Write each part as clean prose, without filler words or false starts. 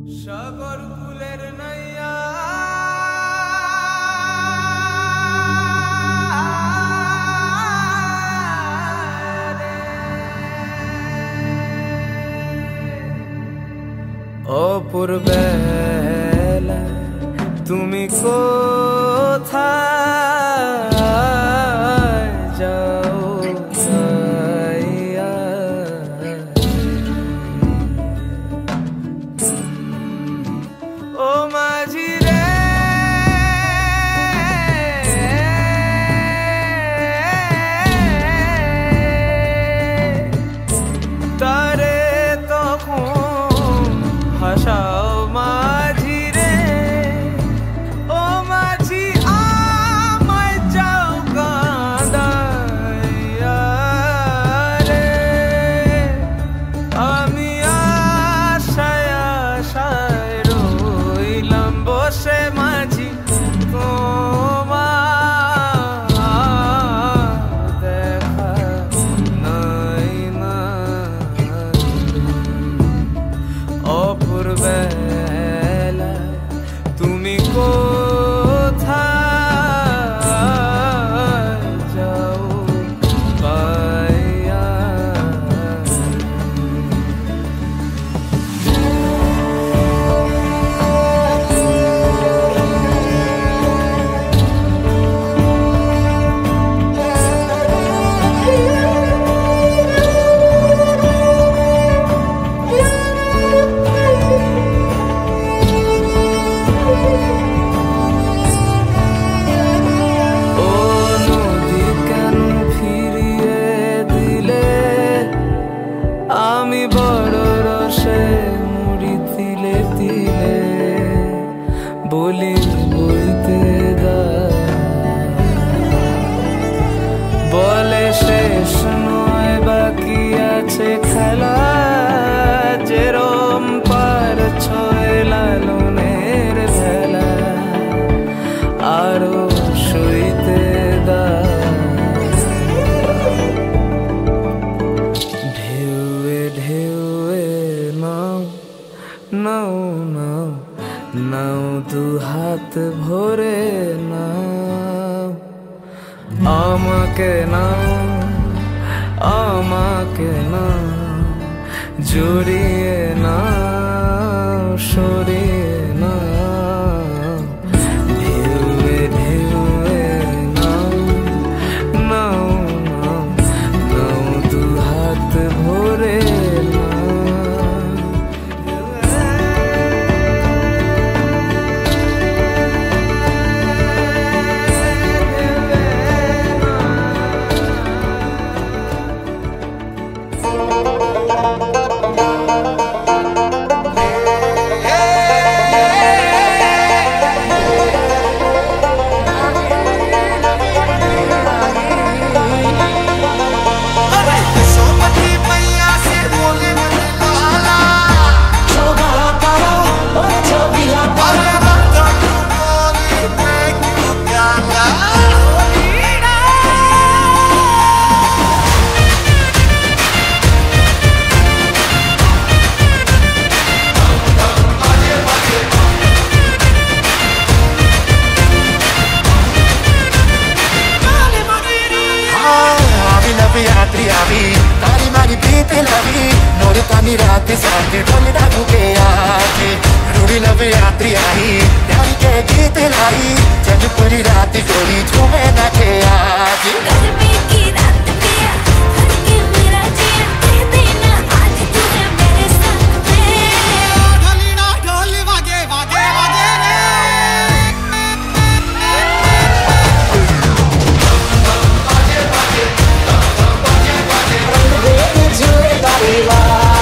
সাগর কুলের নাইয়া অপূর্বেলা তুমি কোথায় যাও যাইয়া ও মাঝি রে তারে তখন ভাষাও মাঝি রে ও মাঝি আমায় যাও কাঁদাইয়া রে আমি আশায় আশায় রইলাম বসে মাঝি তোমার দেখা নাই না অপূর্বেলা তুমি কোথায় যাও পাইয়া ও নদী কেন ফিরিয়ে দিলে আমি বড় রসে মুড়ি তিলে তিলে বলি বইতে বলে শেষ নয় বাকি আছে খেলা যেরম পার ছয় লালনের ভেলা আরো সইতে ঢেউয়ে ঢেউয়ে নাও নাও নাও নাও দু হাত ভরে নাও আমাকে নাও আমাকে নাও জড়িয়ে নাও সরিয়ে নাও ঢেউয়ে ঢেউয়ে নাও নাও নাও নাও দু হাত ভরে तारी मारी प्रीति लवी नोरे तानी रात साथ ढोल ना भूखे आके रूड़ी लवे यात्री आई प्यारी के गीत लाई जब पूरी रात डोली झूमे ना के आज गर्मी की रात पिया हर के मेरा जिया दे देना आज तू है मेरे संग में ढोली ना ढोल वागे वागे वागे Bye.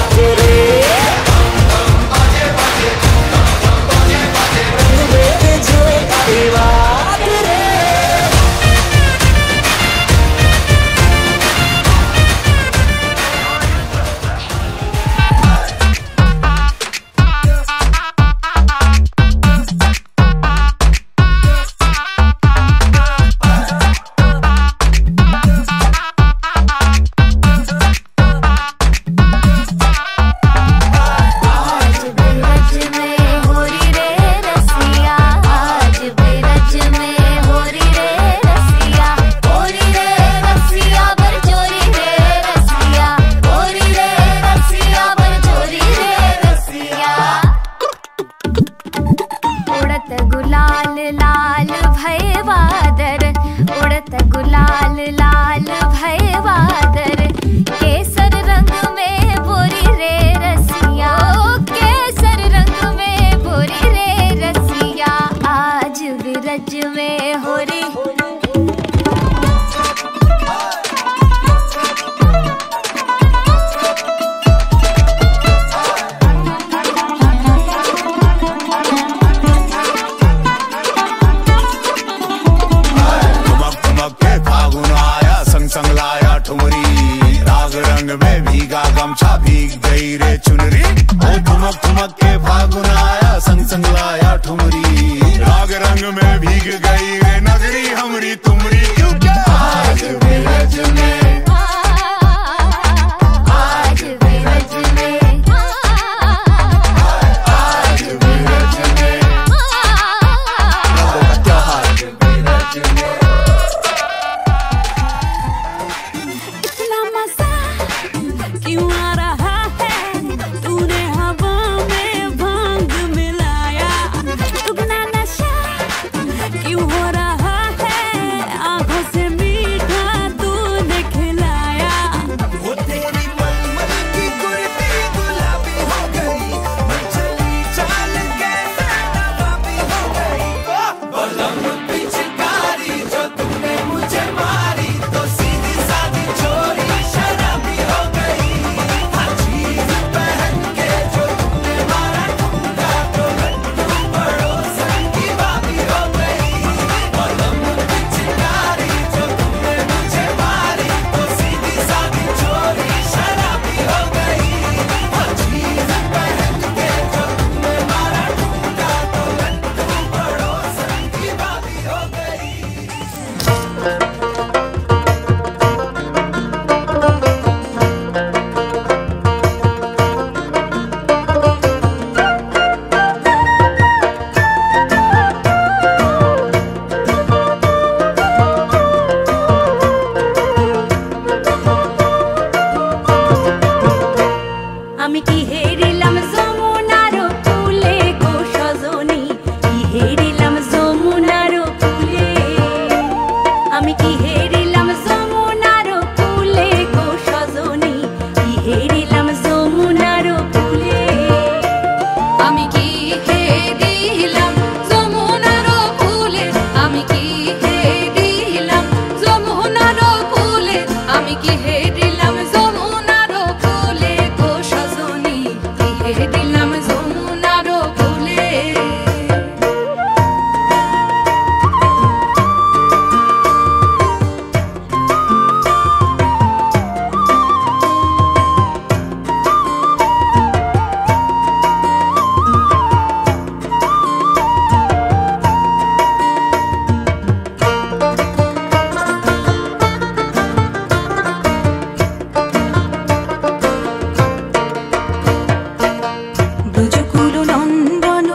ব্রজকুল নন্দন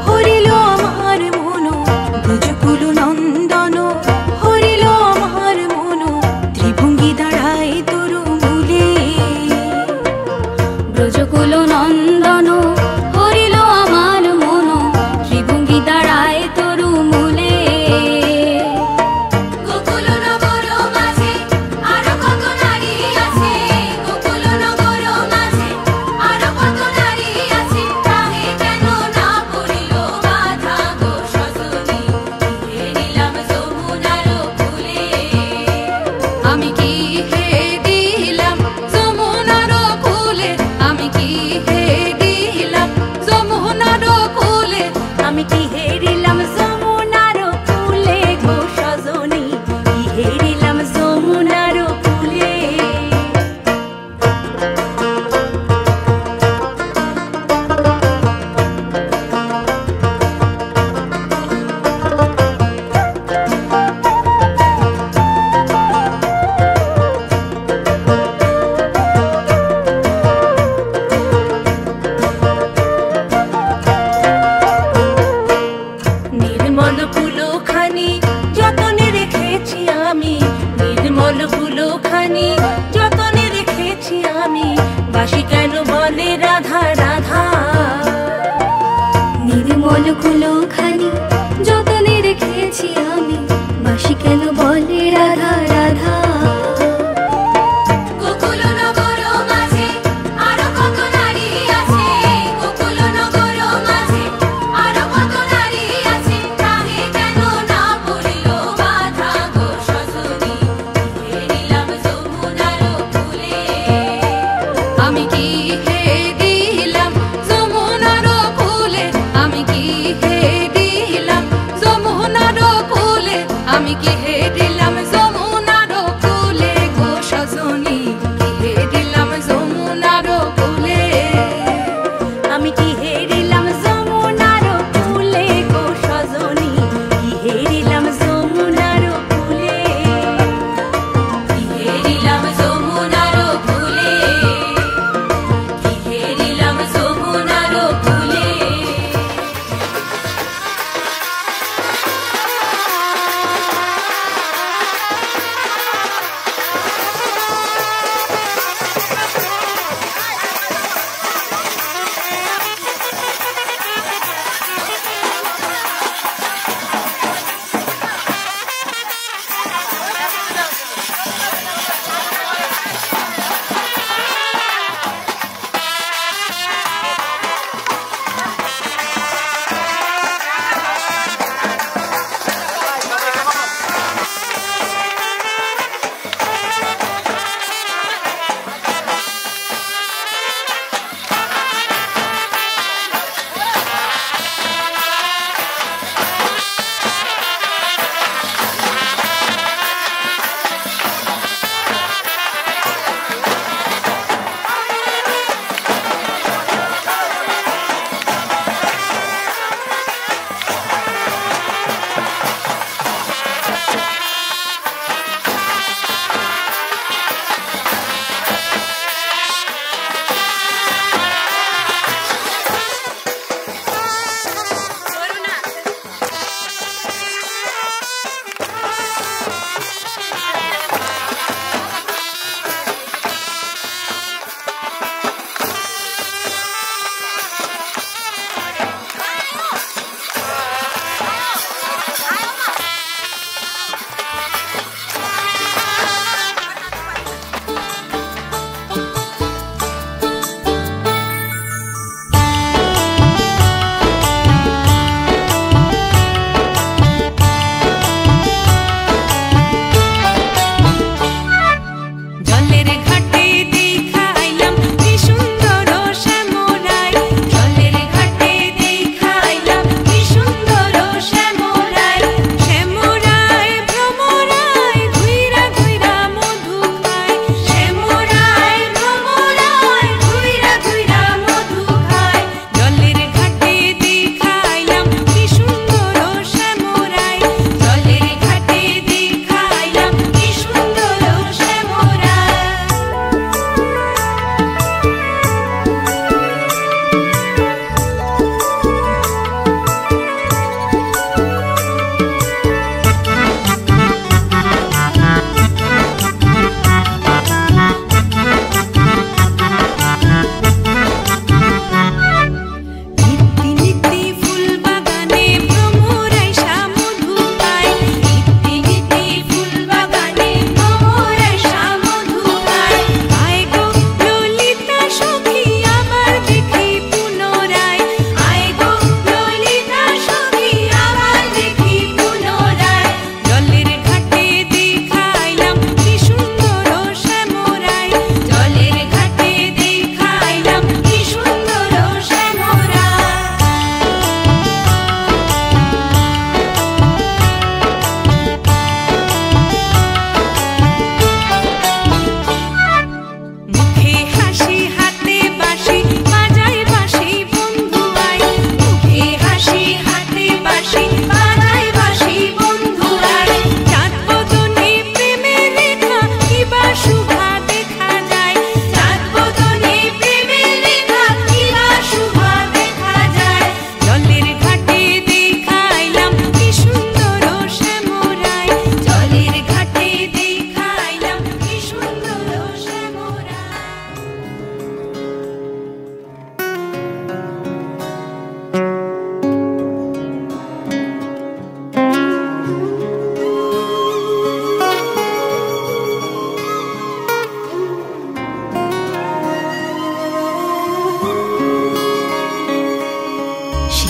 হরিল আমার মন, ব্রজকুল নন্দন হরিল আমার মন, ত্রিভঙ্গি দাঁড়ায় তরু মূলে। ব্রজকুল নন্দন হরিল আমার মন, ত্রিভঙ্গি দাঁড়ায় তরু মূলে। গোকুল নগর মাঝে আরো কত নারী আছে, গোকুল নগর মাঝে আরো কত নারী আছে, তাহে কেন না পড়িল বাধা গো সজনী, হেরিলাম যমুনার কূলে। আমি কি হে দিলাম যমুনার কূলে, আমি কি হে দিলাম যমুনার কূলে, আমি কি হেরিলাম যমুনার কূলে গো সজনী, কি হেরিলাম যমুনার কূলে। নির্মল ফুলখানি যতনে রেখেছি আমি, নির্মল ফুলখানি যতনে রেখেছি আমি, বাসি কেন বলে রাধা রাধা। নির্মল ফুলখানি যতনে রেখেছি আমি, বাসি কেন বলে রাধা রাধা। গোকুল নগর মাঝে আরো কত নারী আছে, গোকুল নগর মাঝে আরো কত নারী আছে, তাহে কেন না পড়িল বাধা গো সজনী, হেরিলাম যমুনার কূলে। আমি কি হে দিলাম যমুনার কূলে, আমি কি হে দিলাম যমুনার কূলে, আমি কি হে দিলাম যমুনার কূলে গো সজনী, কি হে দিলাম যমুনার কূলে। আমি কি হেরিলাম যমুনার কূলে গো সজনী, কি হেরিলাম যমুনার কূলে, কি হেরিলাম যমুনার কূলে, কি হেরিলাম যমুনার কূলে।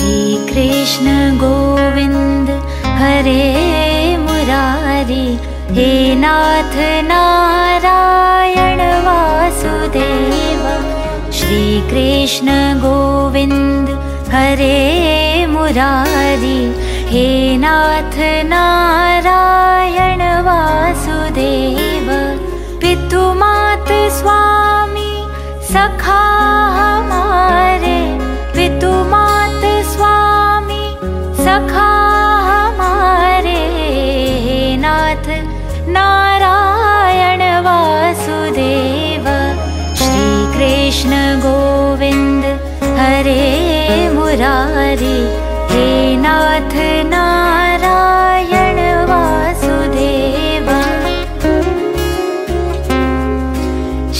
श्री कृष्ण गोविंद हरे मुरारी, हे नाथ नारायण वासुदेव। श्री कृष्ण गोविंद हरे मुरारी, हे नाथ नारायण वासुदेव। पितु मात स्वामी सखा हमारे, पितु मात स्वामी सखा हमारे, हे नाथ नारायण वासुदेव। श्री कृष्ण गोविंद हरे मुरारी, हे नाथ नारायण वासुदेव।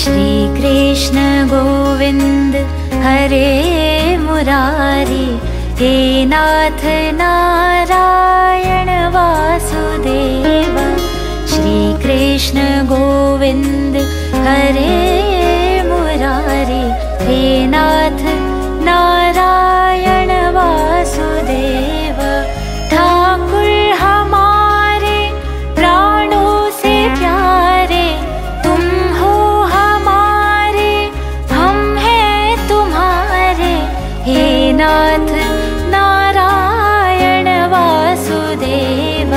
श्री कृष्ण गोविंद हरे मुरारी, हे नाथ नारायण वासुदेव। श्री कृष्ण गोविंद हरे मुरारी, हे नाथ नारायण वासुदेव। ठाकुर हमारे प्राणों से प्यारे, तुम हो हमारे, हम हैं तुम्हारे, हे नाथ नारायण वासुदेव।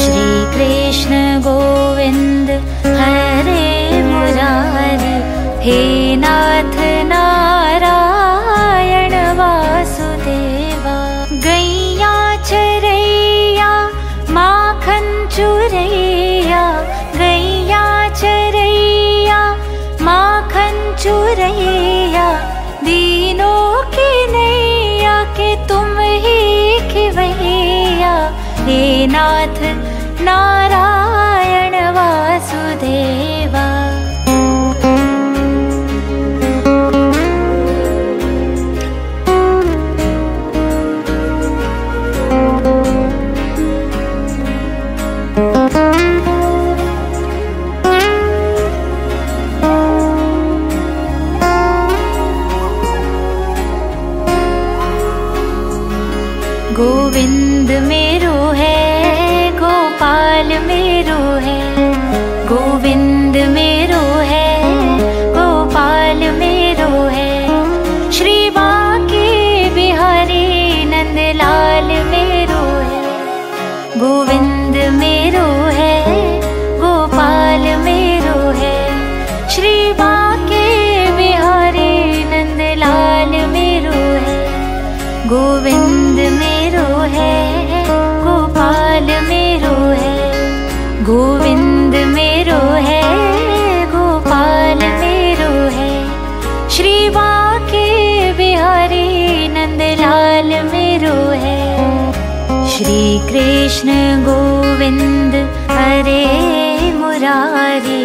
श्री कृष्ण गोविंद हरे मुरारी, हे नाथ नारायण वासुदेव। गैया चरैया माखन चुरैया, गैया चरैया माखन चुरैया, दीनों की नैया के तुम ही खिवैया, हे नाथ नारायण वासुदेवा। गोविंद मेरो है, गोपाल मेरो है, गोविंद मेरो है, गोपाल मेरो है। श्री बांके बिहारी नंदलाल मेरो है, गोविंद मेरो है, गोपाल मेरो है। श्री बांके बिहारी नंदलाल मेरो है, गोविंद मेरो है, गोपाल मेरो है। गोविंद मेरो है, गोपाल मेरो है। श्री बांके बिहारी नंदलाल मेरो है। श्री कृष्ण गोविंद हरे मुरारी,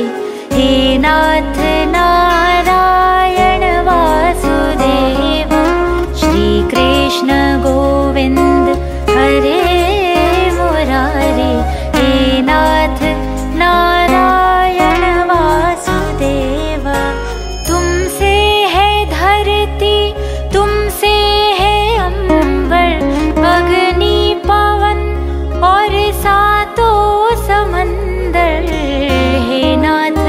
हे नाथ नारायण वासुदेव। श्री कृष्ण गोविंद हरे मुरारी, हे नाथ नारायण वासुदेव। तुमसे है धरती, तुमसे है अंबर, अग्नि पवन और सातों समंदर, हे नाथ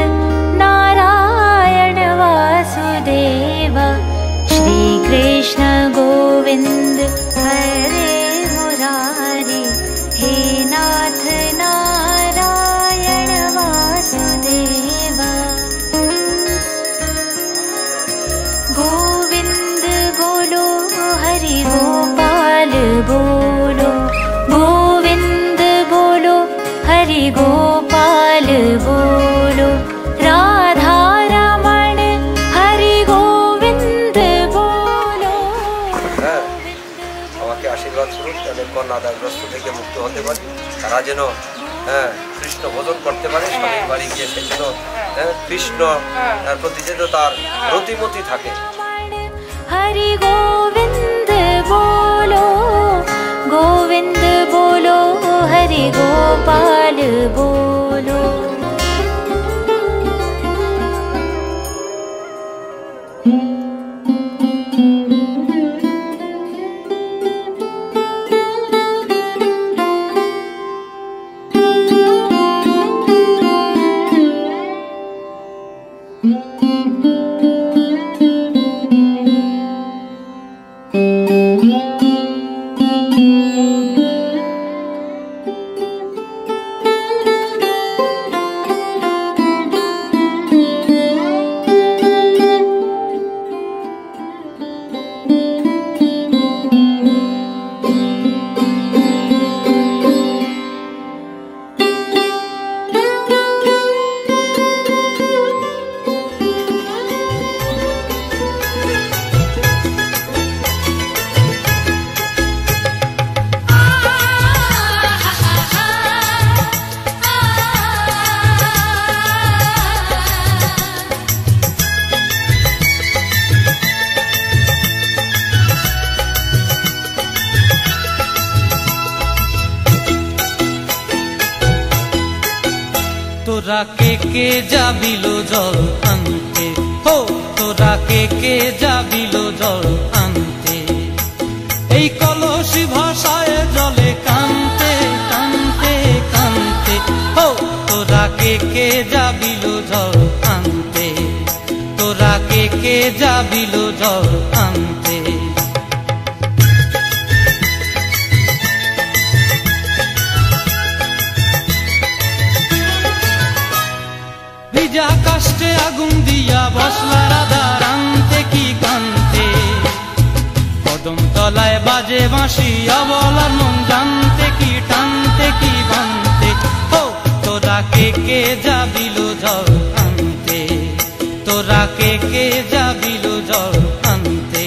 नारायण वासुदेव। श्री कृष्ण गोविंद हरे मुरारी, हे नाथ नारायण वासुदेव। गोविंद बोलो हरि गोपाल बोलो, गोविंद बोलो हरि गोपाल बोलो। राधा रमण हरि गोविंद बोलो। আমাকে আশীর্বাদ করুন যেন কন্যাদায়গ্রস্ত থেকে মুক্ত হতে পারি, তারা যেন কৃষ্ণ ভোজন করতে পারে, স্বামীর বাড়ি গিয়ে সে যেন কৃষ্ণ প্রতি যেন তার রতিমতি থাকে। हरि गोविंद बोलो, गोविंद बोलो हरि गोपाल बोलो। তোরা কে যাবিল জল আনতে, হো তোরা কে যাবিল জল আনতে, এই কলসি ভাষায় জলে কানতে কানতে কানতে, হো তোরা কে যাবিল জল আনতে, তোরা কে যাবিল জল আনতে। ভিজা কাষ্টে আগুন দিয়া বসলা রাধা রান্তে কি কান্তে, কদম তলায় বাজে বাঁশি অবলার মন জানতে কি টানতে কি বানতে, হো তোরা কে যাবিল জল আনতে, তোরা কে যাবিল জল আনতে।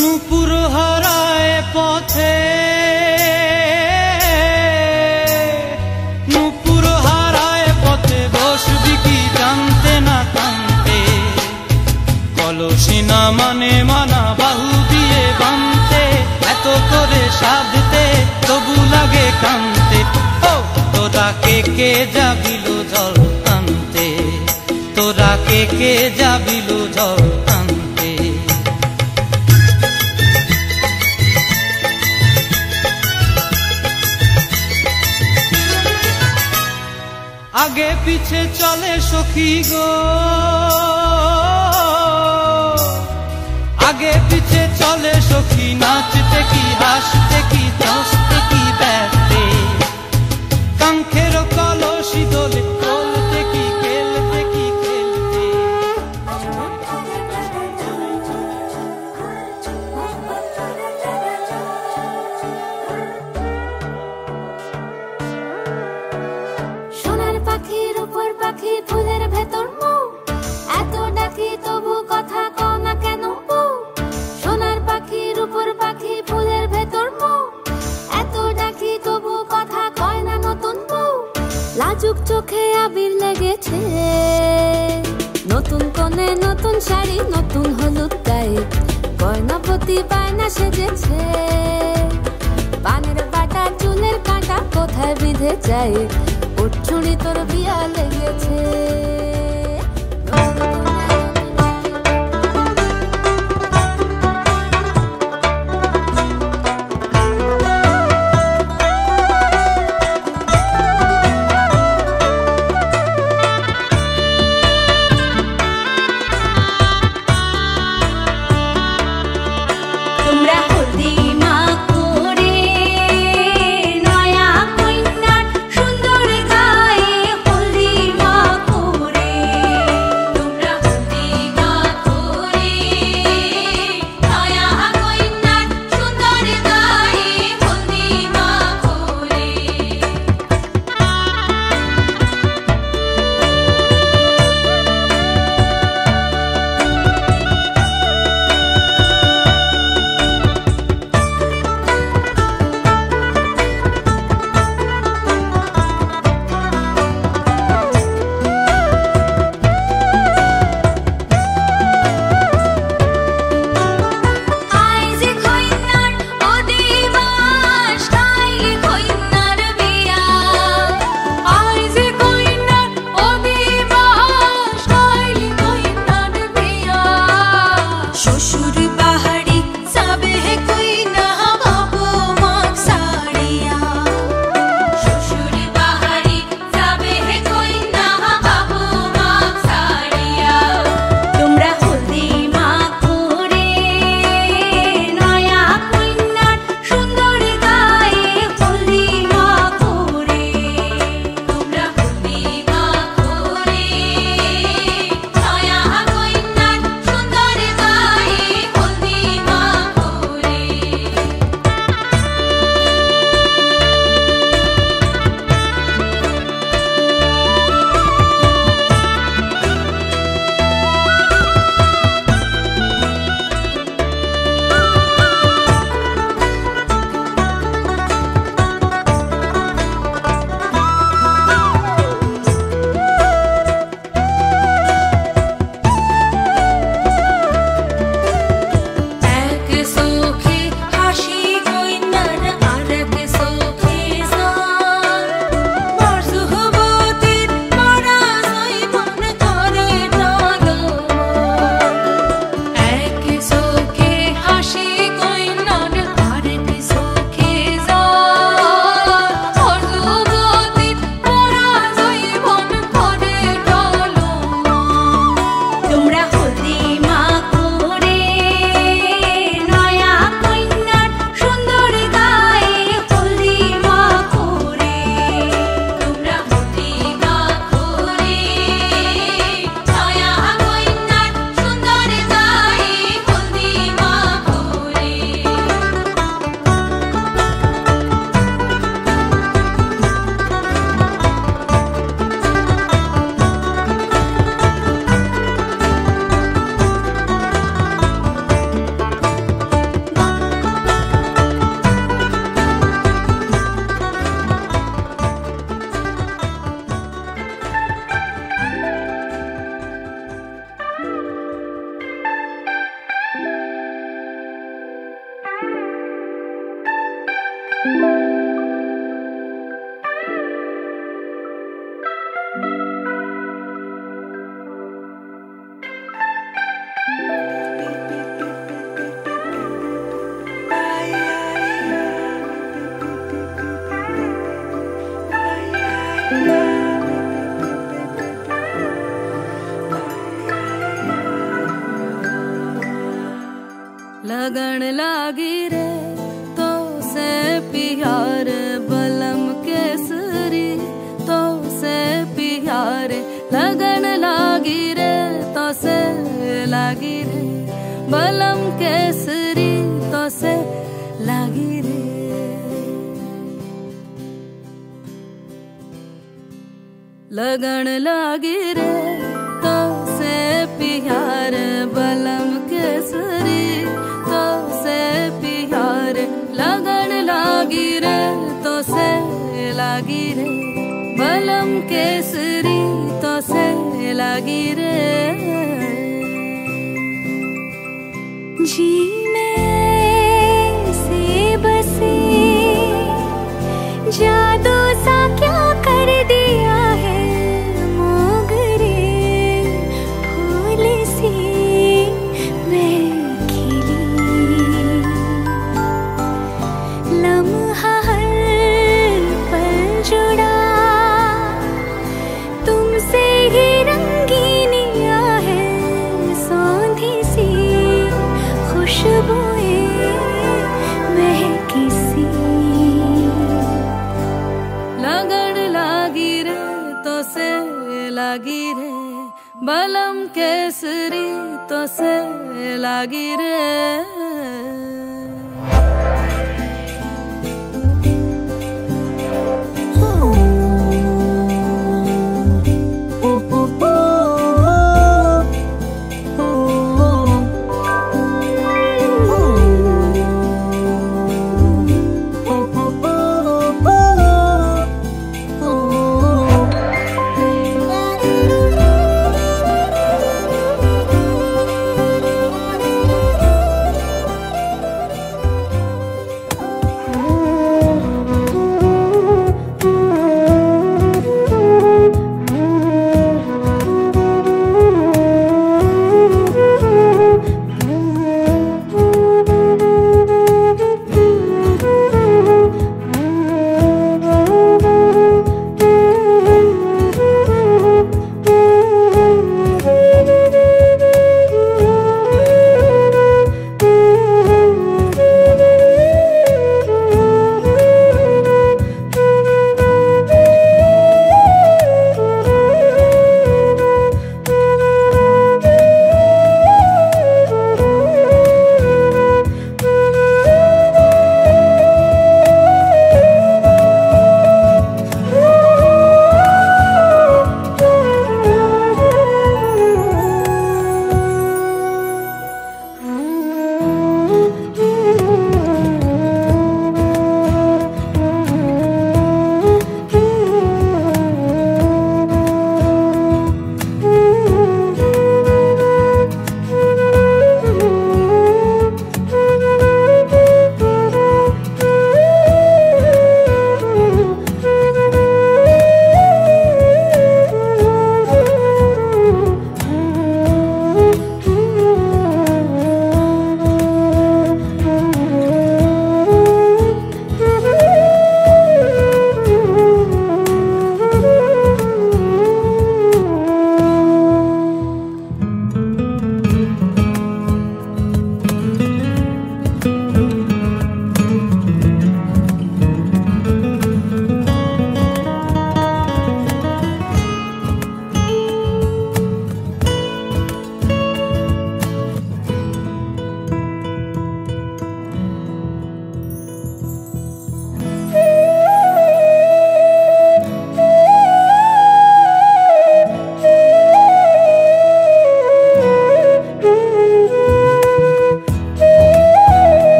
নূপুর হারায় পথে, নূপুর হারায় পথে বসবি কি জানতে না কানতে, কলসি না মানে মানা বাহু দিয়ে বানতে, এত করে সাধতে তবু লাগে কানতে, ও তোরা কে যাবিল জল আনতে, তোরা কে যাবিল জল আনতে। আগে পিছে চলে সখী গো, আগে পিছে চলে সখী, নাচতে কি হাসতে কি দশতে কি ব্যস্তে, কাঙ্ক্ষের কলসি দোলে চলতে কি খেলতে কি খেলতে। পাখির উপর পাখি ফুলের ভেতর মৌ, এত ডাকি তবু কথা কও না কেন বউ। সোনার পাখির উপর পাখি ফুলের ভেতর মৌ, এত ডাকি তবু কথা কয় না নতুন বউ। লাজুক চোখে আবির লেগেছে, নতুন কোণে নতুন শাড়ি নতুন হলুদ গায়ে, গয়নাপতি বায়না সেজেছে, পানের বাটা চুলের কাঁটা কোথায় বিঁধে যায়, ওর চুড়ি তোর বিয়া লেগেছে। সুন্দর গায়ে হলদি মা করে लगन लागी रे तो से प्यार बलम केसरी तो से प्यार लगन लागी रे तो से लागी रे बलम केसरी तो से लागी रे लगन लागी रे तो से प्यार बलम केसरी तो से प्यार लगन लागी रे तो से लागी रे बलम केसरी तो से लागी रे जी में से बसे जादू सा क्या कर दिया है मोगरे फूल सी मैं खिली लम्हा हर पल जुड़ा तुमसे ही रंगीनिया है सौंधी सी खुशबुएं महकी सी लगन लागी रे तो से लागी रे बलम केसरी तो से लागी रे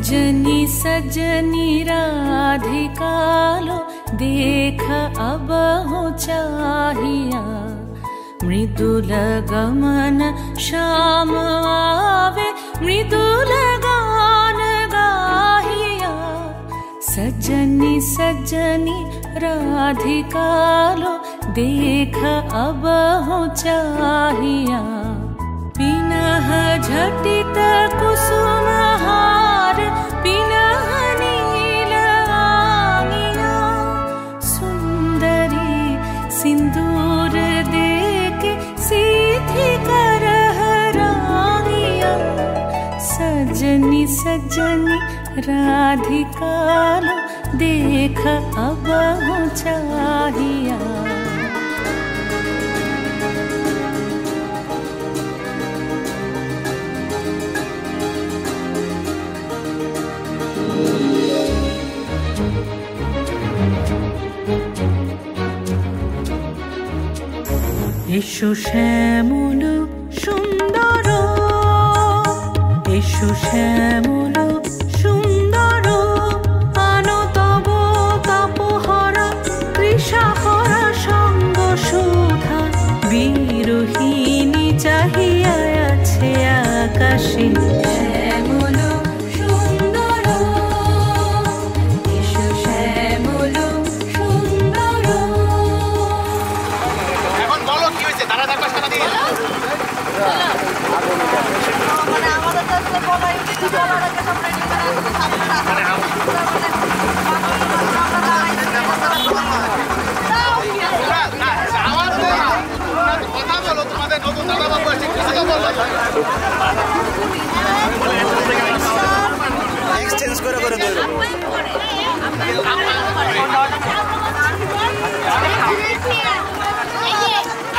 सजनी सजनी राधिका लो देख अब हो चाहिया मृदुल गमन श्याम आवे मृदुल गान गाहिया सजनी सजनी राधिका लो देख अब हो चाहिया पिनह झटित कुसुम हार पिनह नील आंगिया सुंदरी सिंदूर देके सीधी करह रानिया सजनी सजनी राधिका लो देख अब हो चाहिया এসো শ্যামল সুন্দর এসো শ্যামল সুন্দর আনো তব তাপহরা তৃষাহরা সঙ্গ সুধা বিরোহিণী চাহিয়া আছে আকাশে শ্যামল সুন্দর এসো শ্যামল সুন্দর এখন বলো কি হয়েছে তারা তার পাশে দিয়ে মানে আমাদের তো আসলে বলাই উচিত বলার আগে আমরা কথা বলো তোমাদের নতুন দাদা বাবু আছে কিছু তো বলো এক্সচেঞ্জ করে করে দিয়ে দেবো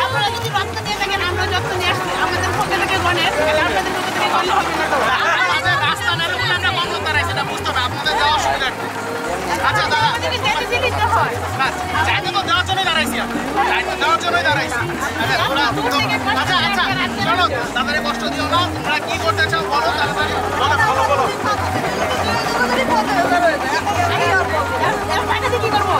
আমরা যদি রক্ত দিয়ে থাকেন আমরা রক্ত নিয়ে আসছি আমাদের পক্ষে থেকে গণে আপনাদের পক্ষে থেকে গণে হবে না আমাদের রাস্তা না রুল আমরা বন্ধ করাই সেটা বুঝতে হবে আপনাদের যাওয়া অসুবিধা নেই আচ্ছা দাদা যদি যেতে দিতে হয় না চাইতে তো দেওয়ার জন্যই দাঁড়াইছি চাইতে দেওয়ার জন্যই দাঁড়াইছি আচ্ছা আচ্ছা চলো তাড়াতাড়ি কষ্ট দিও না তোমরা কি করতে চাও বলো তাড়াতাড়ি বলো বলো কি করবো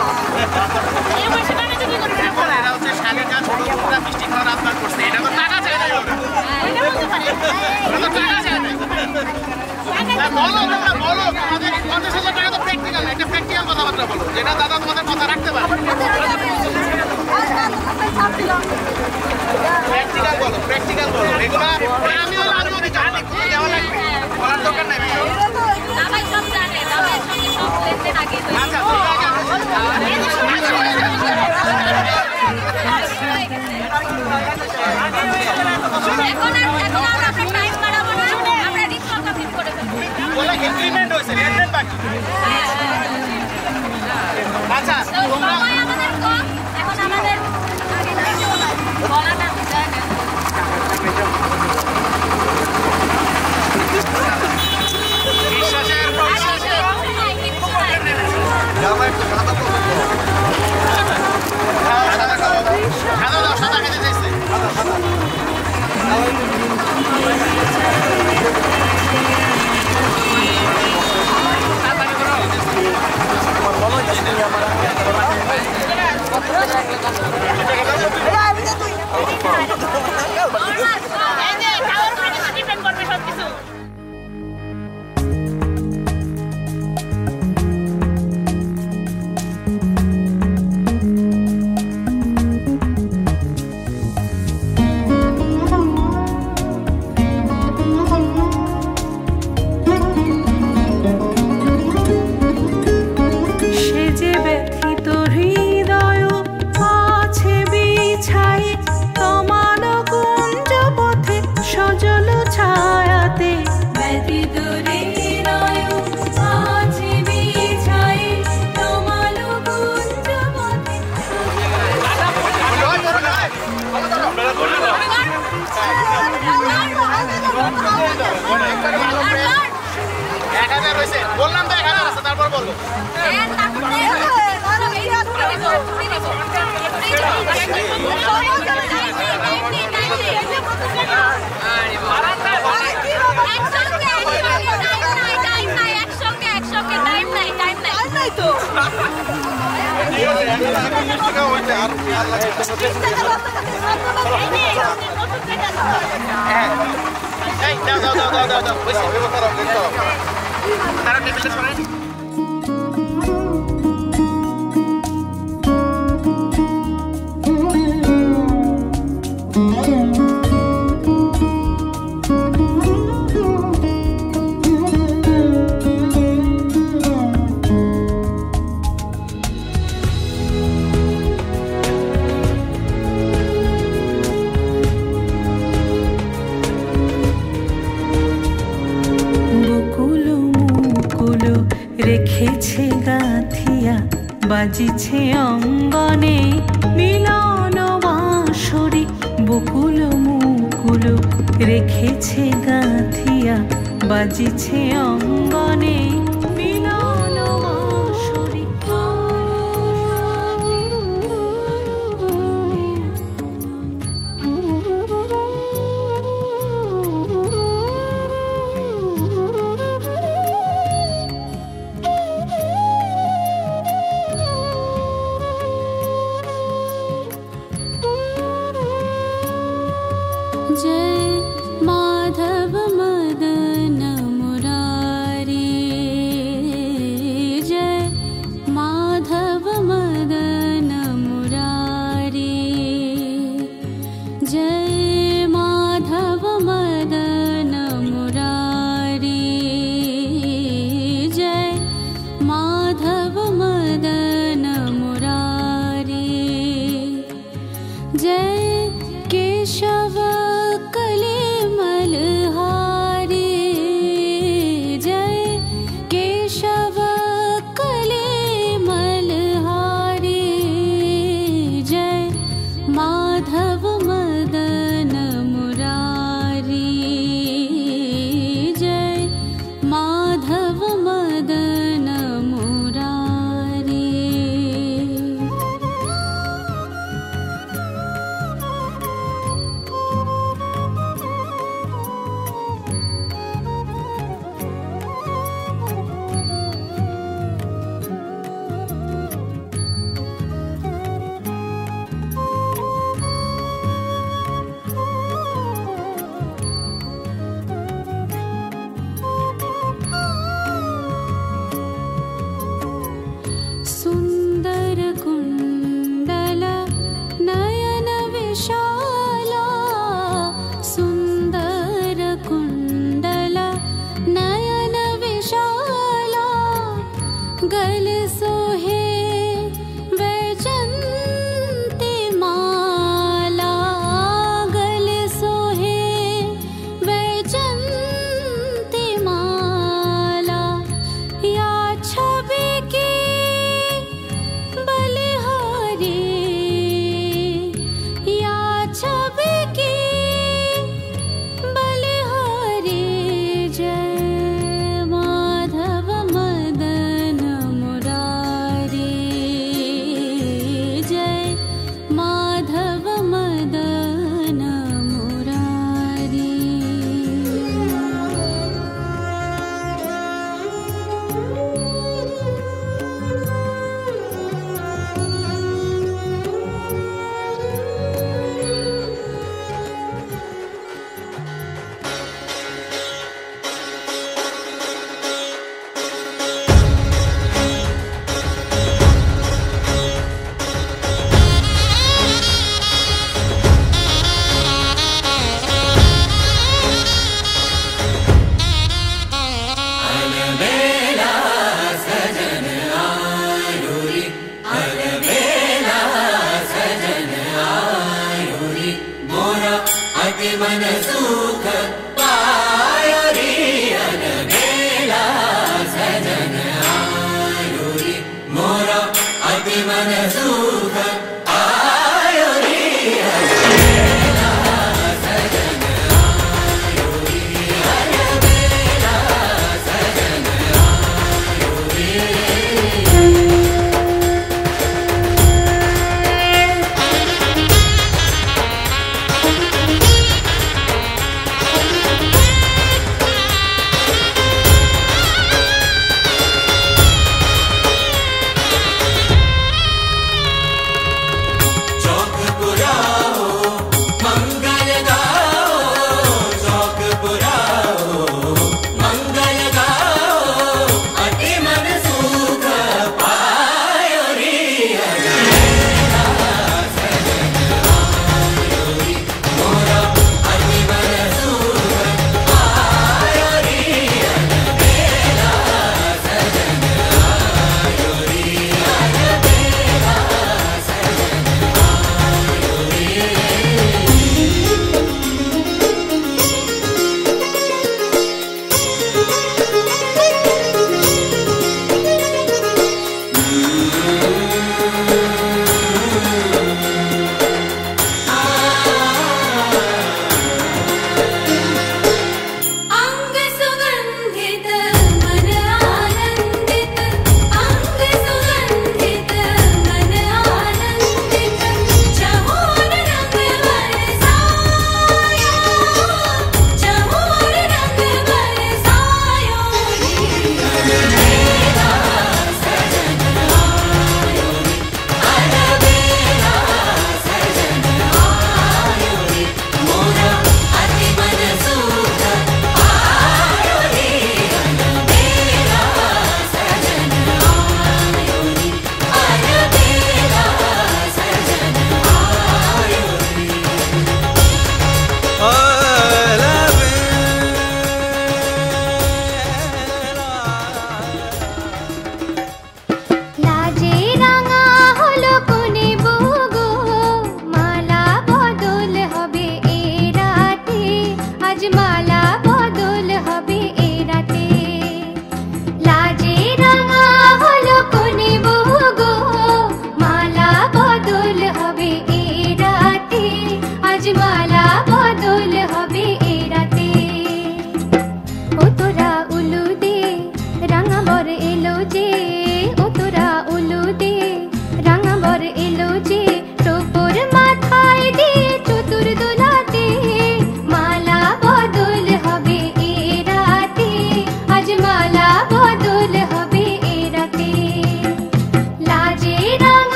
এই বয়সে বানাতে কি করবো এরা হচ্ছে শালিকা ছোট ছোটরা মিষ্টি খাওয়ার আবদার করছে এটা তো টাকা চাই না এটা বলতে পারে এটা তো টাকা চাই না বলো তোমরা বলো আমাদের 50,000 টাকা তো প্র্যাকটিক্যাল একটা প্র্যাকটিক্যাল কথাবার্তা বলো যেটা দাদা তোমাদের কথা রাখতে পারে প্র্যাকটিক্যাল বলো এগুলো আমি হলো অনুমতি জানি দেওয়া লাগবে বলার দরকার নাই সবাই সব জানে সবাই সব লেনদেন আগে আচ্ছা এখন আমরা টাইম বাড়াবো না আমরা রিকল কমপ্লিট করে ফেলবো বলে এগ্রিমেন্ট হইছে লেনদেন বাকি আচ্ছা তোমরা আমাদের কম এখন আমাদের আগে বলা না যায় না বিশ্বাসের জামাই তো সাদা তো সাদা দাও সাদা খেতে চাইছে সাদা আছে বিছাই তমাল কুঞ্জ রেখেছে গাথিয়া বাজিছে অঙ্গনে মিলন বাঁশরি বকুল মুকুল রেখেছে গাথিয়া বাজিছে অঙ্গনে মিলন বাঁশরি जय माधव मदन मुरारी, जय माधव मदन मुरारी, जय माधव मदन मुरारी, जय माधव मदन मुरारी, जय केशव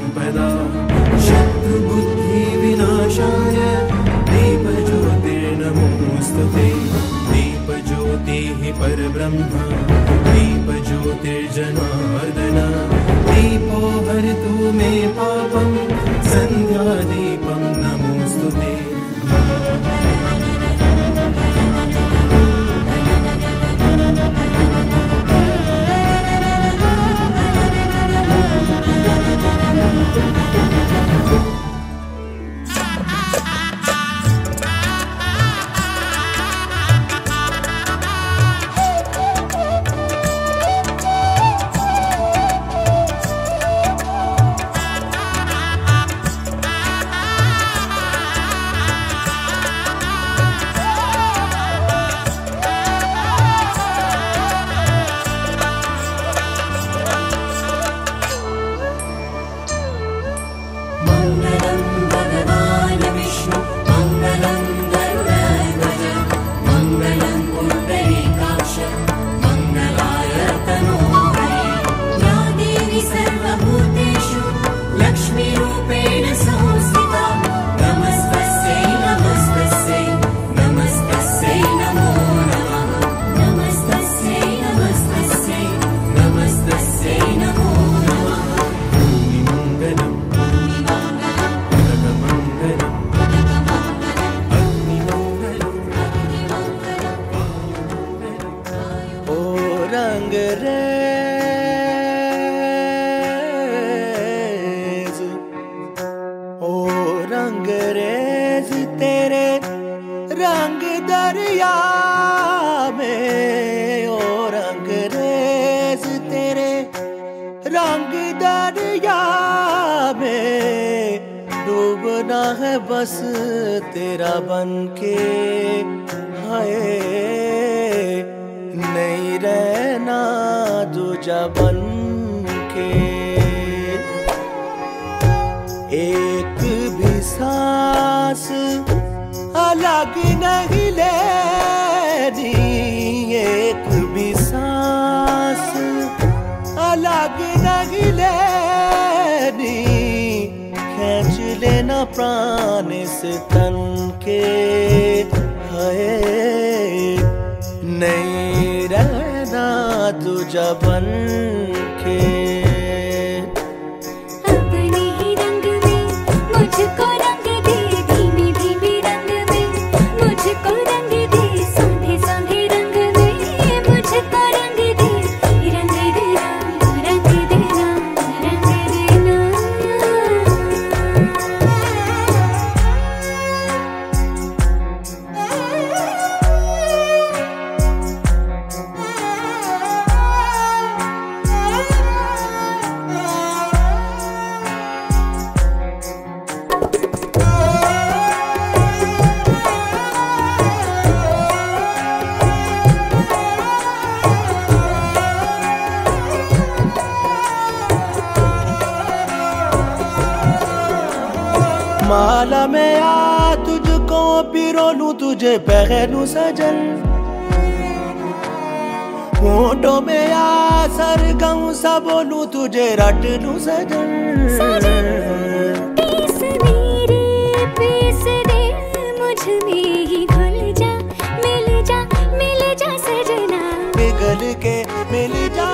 संपदा शत्रुबुद्धिविनाशाय दीपज्योतिर्नमोऽस्तुते दीपज्योतिः परब्रह्म दीपज्योतिर्जनार्दन दीपो हरतु मे पापं सन्ध्यादीपं नमोऽस्तुते बस तेरा बन के हाय नहीं रहना दूजा बन के एक भी सांस अलग नहीं लेनी एक भी सांस अलग नहीं लेनी खींच लेना प्राण से तन के हाय नहीं रहना दूजा बन के अपने ही रंग में मुझको रंग दे धीमे धीमे रंग में मुझको रंग दे संधे संधे रंग में मुझको रंग दे रंग देना रंग देना रंग देना माला में आ तुझको पिरोलूं तुझे पहनूं सजन होठों में आ सरगम सा बोलूं तुझे रट लूं सजन पीस दे मुझ में ही घुल जा मिल जा सजना पिघल के मिल जा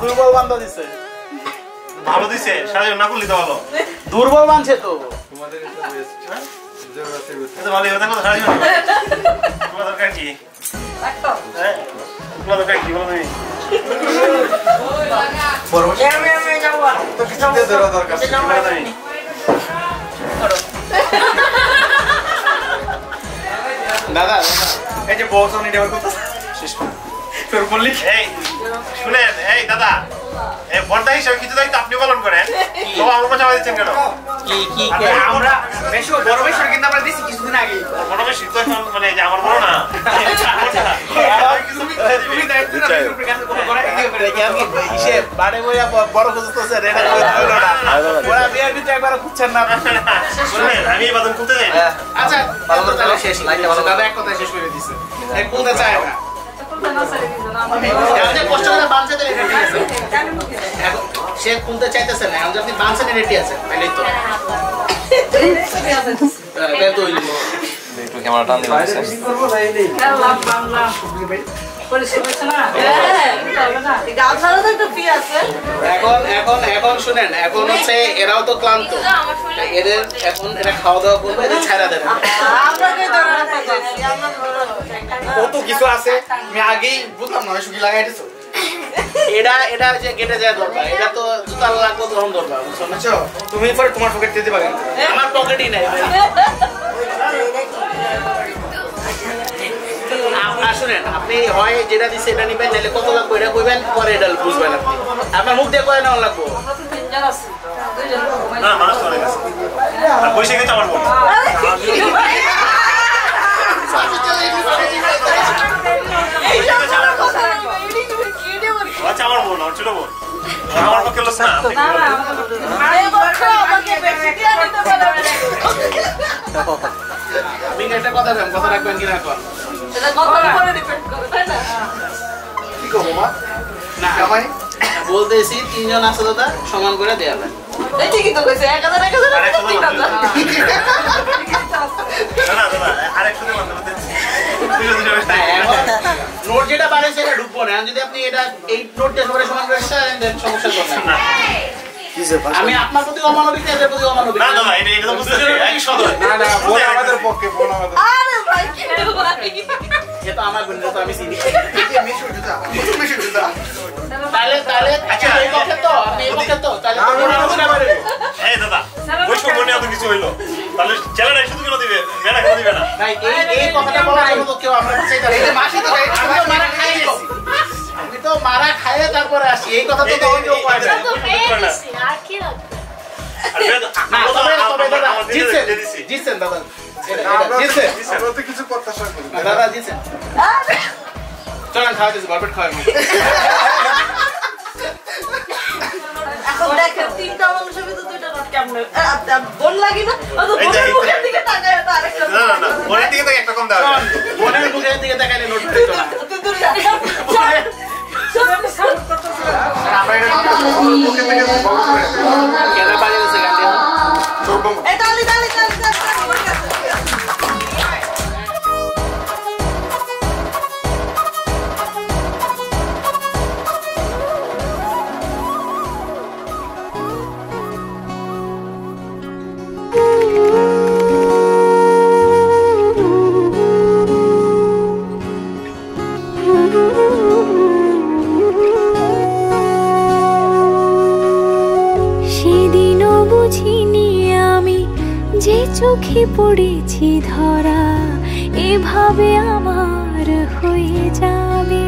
দুর্বল বান্ধব দিচ্ছে ভালো দিছে সারা না করলি তো ভালো দুর্বল বানছে তো তোমাদের এটা ভালো কথা সারা তোমার দরকার কি তোমার দরকার কি বলো তুমি আমি যাব তো কিছু দে দরকার দাদা এই যে বক্স অন ডেভেলপ করতে শেষ কর তোর বললি এই শুনেন এই দাদা এই বড়দা হিসেবে কিছু দায়িত্ব আপনি পালন করেন তো আমার কথা বলছেন কেন কি আমরা বেশি বড় বেশি কিন্তু আমরা দিছি কিছুদিন আগে বড় বেশি তো এখন মানে যে আমার বড় না তুমি দায়িত্ব না তুমি কাছে কোনো করে কি করে আমি হিসেব বাড়ে বইয়া বড় খুঁজতেছে এটা কই দিল না ওরা বিয়ার দিতে একবার খুঁজছেন না শুনেন আমি এই বাদন খুঁজতে যাই আচ্ছা ভালো করে তাহলে শেষ লাইনটা ভালো দাদা এক কথা শেষ করে দিছে এই খুঁজতে চায় না সে খুলতে চাইতেছে না আপনি বানছেন রেডি আছে এখন শুনেন এখন হচ্ছে এরাও তো ক্লান্ত এদের এখন এরা খাওয়া দাওয়া করবে এদের ছাড়া দেবে কত কিছু আছে আমি আগেই বুঝলাম না শুকি লাগাইতেছো এটা যে গেটে যায় দরকার এটা তো জুতা লাগবে তখন দরকার বুঝছো তুমি পরে তোমার পকেট দিতে পারবে আমার পকেটই নাই ভাই আপনার শুনেন আপনি হয় যেটা দিচ্ছে এটা নিবেন নাহলে কত লাগবে এটা কইবেন পরে এটা বুঝবেন আপনি আপনার মুখ দিয়ে কয় না লাগবে না মানুষ চলে গেছে আর পয়সা কিন্তু আমার বল আচ্ছা আমার বোন আমার ছোট বোন আমার পক্ষে লোক না আপনি একটা কথা রাখবেন কি রাখবেন কি করবো মা না ভাই বলতেছি তিনজন আছে দাদা সমান করে দেয়া যায় ঠিকই তো কইছে 1000 নোট যেটা বাড়ে সেটা ঢুকবো না যদি আপনি এটা এই নোটটা সবাই সমান করে দেন সমস্যা করবেন না আমি আপনার প্রতি অমানবিক এদের প্রতি অমানবিক না দাদা এটা তো বুঝতে পারছি না না বল আমাদের পক্ষে বল আমাদের আরে ভাই এটা আমার বন্ধু তো আমি চিনি মিশু দিদা তাহলে আচ্ছা এই পক্ষে তো আপনি এই পক্ষে তো তাহলে এই দাদা ওই সব মনে এত কিছু হইলো তাহলে ছেলেটা শুধু কেন দিবে মেয়েটা কেন দিবে না ভাই এই কথাটা বলার জন্য তো কেউ আমরা চাইতা এই মাসি তো মারা খাই গেছি আমি তো মারা খাইয়ে তারপরে আসি এই কথা তো তখন কেউ কয় না আর কি জিতছেন দাদা আমরা তো কিছু প্রত্যাশা করি দাদা জিতছেন চলেন খাওয়া দিচ্ছি ভরপেট খাওয়ার মতো এখন দেখেন তিনটা মানুষের ভিতর দুইটা নোট কেমন বোন লাগি না বোনের দিকে তাকায় তো আরেকটা না বোনের দিকে তো একটা কম দাও বোনের মুখের দিকে তাকাইলে নোট পেতো না আমরা এটা মুখে থেকে বক্স করে কেন বাজে গেছে গান দিয়ে এই তালি চোখে পড়েছি ধরা এভাবে আমার হয়ে যাবে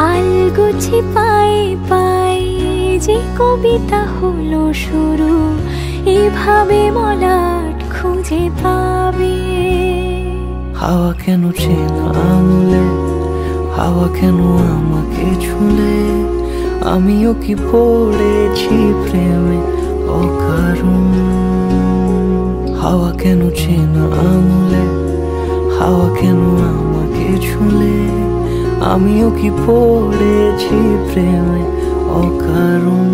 আলগোছে পায়ে পায়ে যে কবিতা হলো শুরু এভাবে মলাট খুঁজে পাবে। হাওয়া কেন চেনা আঙুলে, হাওয়া কেন আমাকে ছুলে, আমিও কি পড়েছি প্রেমে অকারণ। হাওয়া কেন চেনা আঙুলে, হাওয়া কেন আমাকে ছুলে, আমিও কি পড়েছি প্রেমে অকারণ।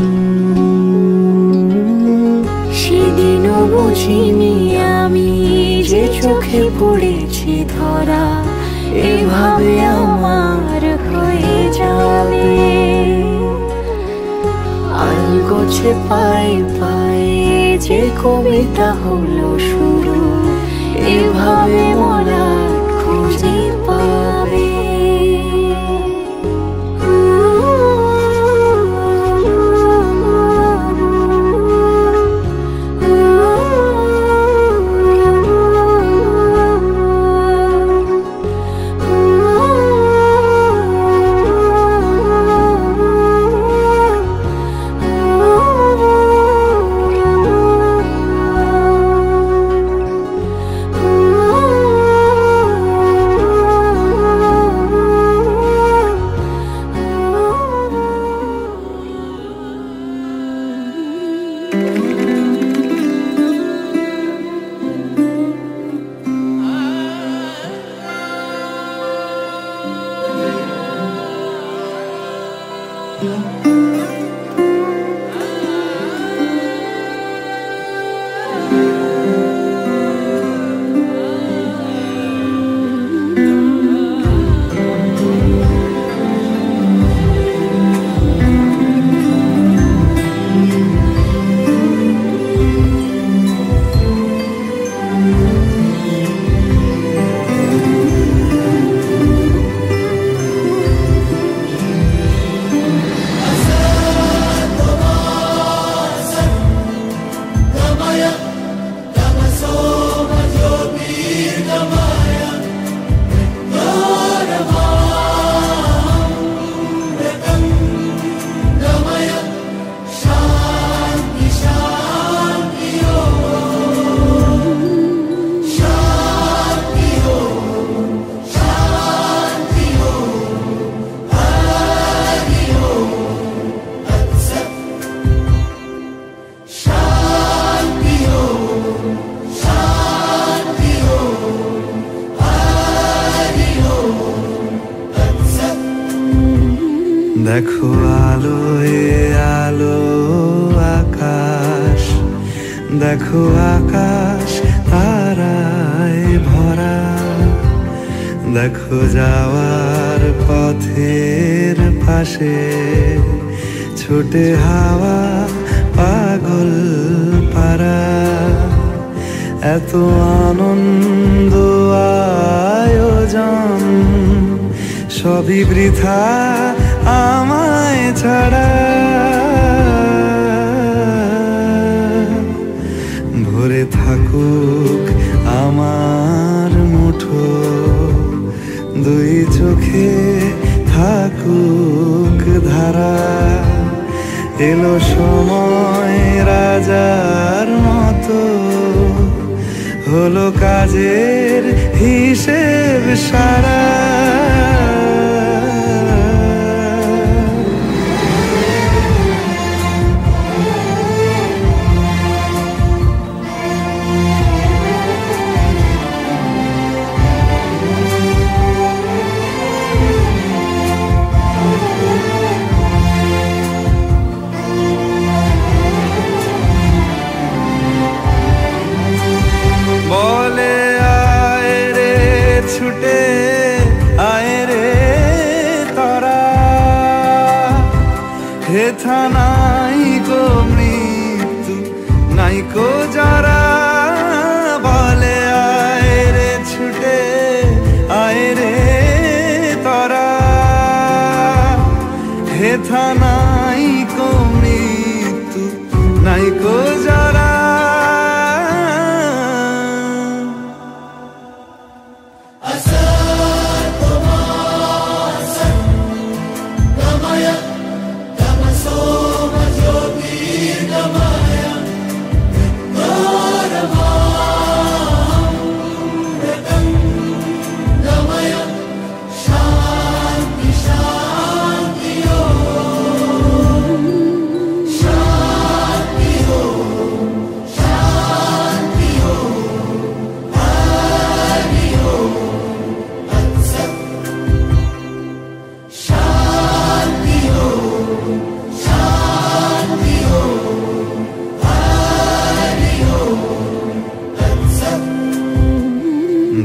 সেদিনও বুঝিনি আমি যে চোখে পড়েছি ধরা, এভাবে আমার হয়ে যাবে। আলগোছে পায়ে পায়ে যে কবিতা হলো শুরু, এভাবে মলাট খুঁজে পাবে। দেখো আলোয় আলো আকাশ, দেখো আকাশ তারায় ভরা, দেখো যাওয়ার পথের পাশে ছোটে হাওয়া পাগল পারা। এত আনন্দ আয়োজন সবই বৃথা আমায় ছাড়া। ভরে থাকুক আমার মুঠো, দুই চোখে থাকুক ধারা। এলো সময় রাজার মতো, হলো কাজের হিসেব সারা। বলে আয় রে ছুটে আয় রে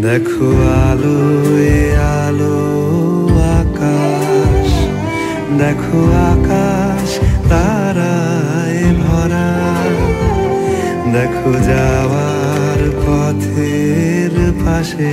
দেখো আলো এ আলো আকাশ, দেখো আকাশ তারায় ভরা, দেখো যাওয়ার পথের পাশে